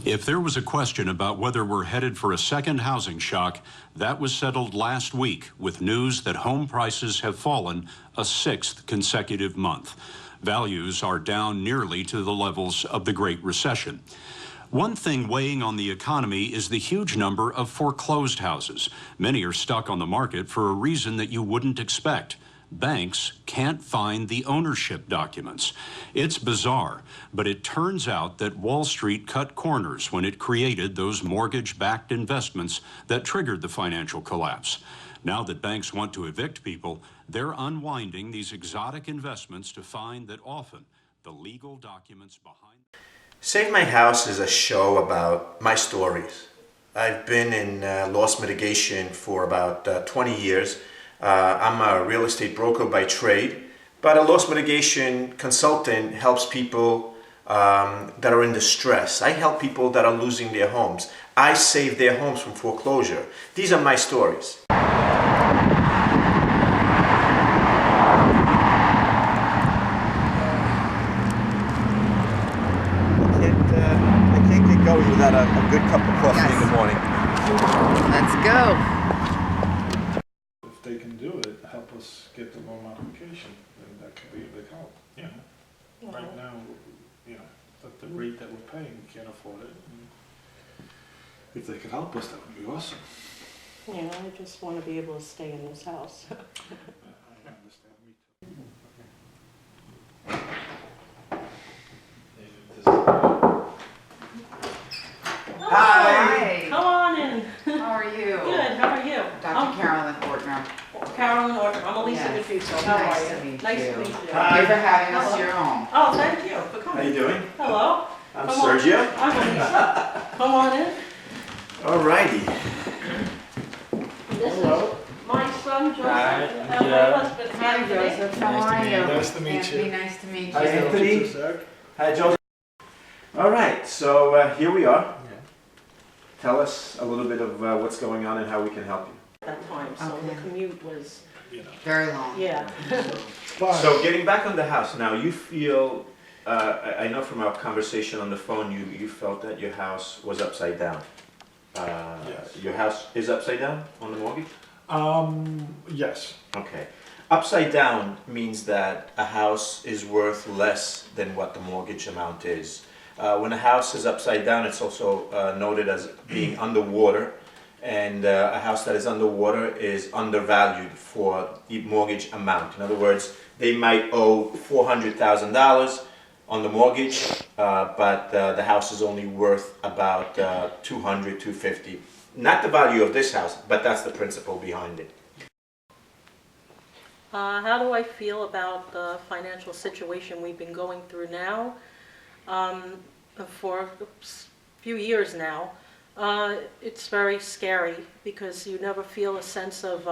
If there was a question about whether we're headed for a second housing shock, that was settled last week with news that home prices have fallen a sixth consecutive month. Values are down nearly to the levels of the Great Recession. One thing weighing on the economy is the huge number of foreclosed houses. Many are stuck on the market for a reason that you wouldn't expect. Banks can't find the ownership documents. It's bizarre, but it turns out that Wall Street cut corners when it created those mortgage-backed investments that triggered the financial collapse. Now that banks want to evict people, they're unwinding these exotic investments to find that often the legal documents behind... Save My House is a show about my stories. I've been in loss mitigation for about 20 years. I'm a real estate broker by trade, but a loss mitigation consultant helps people that are in distress. I help people that are losing their homes. I save their homes from foreclosure. These are my stories. I can't get going without a good cup of coffee in the morning. Let's go. If they can do it, help us get the loan application, then that could be a big help, you know? Right now, you know, at the rate that we're paying, we can't afford it. And if they could help us, that would be awesome. Yeah, I just want to be able to stay in this house. I understand, me too. Hi. Come on in. How are you? Good, how are you? Dr. Carolyn Ortner. Carolyn Ortner. I'm Elisa Yes. Diffuso. How Nice are to you? meet Nice you. to meet you. Thank you for having us Hello. to your home. Oh, thank you for How coming. you doing? Hello. I'm Come on. Sergio. I'm Elisa. Come on in. Alrighty. This is my son, Joseph, Hi, and my Jeff. husband, Hi, Anthony. Joseph. How are you? Nice to meet Anthony, you. nice to meet Hi, you. Anthony. Just a sec. Hi, Joseph. Alright, so here we are. Yeah. Tell us a little bit of what's going on and how we can help you. At that time, so Okay. the commute was, You know. Very long. yeah. So getting back on the house, now you feel, I know from our conversation on the phone, you felt that your house was upside down. Yes. Your house is upside down on the mortgage? Yes. Okay. Upside down means that a house is worth less than what the mortgage amount is. When a house is upside down, it's also noted as being underwater, and a house that is underwater is undervalued for the mortgage amount. In other words, they might owe $400,000 on the mortgage, but the house is only worth about $200,000, $250,000. Not the value of this house, but that's the principle behind it. How do I feel about the financial situation we've been going through now? For a few years now. It's very scary because you never feel a sense of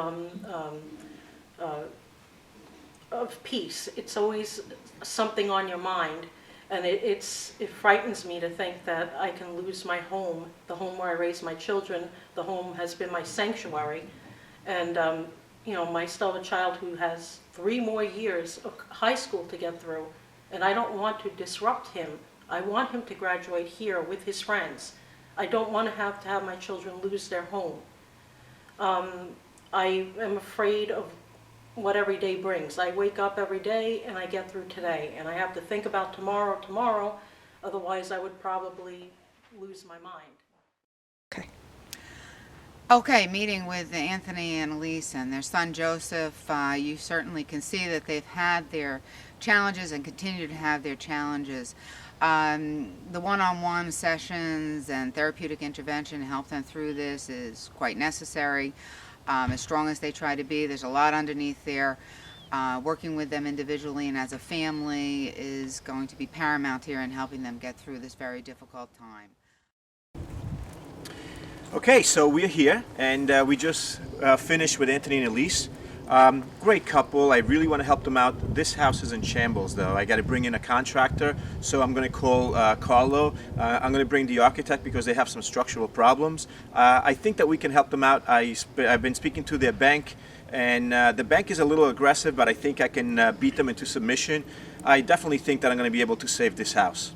peace. It's always something on your mind, and it frightens me to think that I can lose my home, the home where I raised my children. The home has been my sanctuary, and you know, I still have a child who has 3 more years of high school to get through, and I don't want to disrupt him. I want him to graduate here with his friends. I don't want to have my children lose their home. I am afraid of what every day brings. I wake up every day and I get through today, and I have to think about tomorrow, otherwise I would probably lose my mind. Okay, meeting with Anthony and Elise and their son Joseph. You certainly can see that they've had their challenges and continue to have their challenges. The one-on-one sessions and therapeutic intervention to help them through this is quite necessary. As strong as they try to be, there's a lot underneath there. Working with them individually and as a family is going to be paramount here in helping them get through this very difficult time. Okay, so we're here, and we just finished with Anthony and Elise. Great couple. I really want to help them out. This house is in shambles, though. I got to bring in a contractor, so I'm going to call Carlo. I'm going to bring the architect because they have some structural problems. I think that we can help them out. I've been speaking to their bank, and the bank is a little aggressive, but I think I can beat them into submission. I definitely think that I'm going to be able to save this house.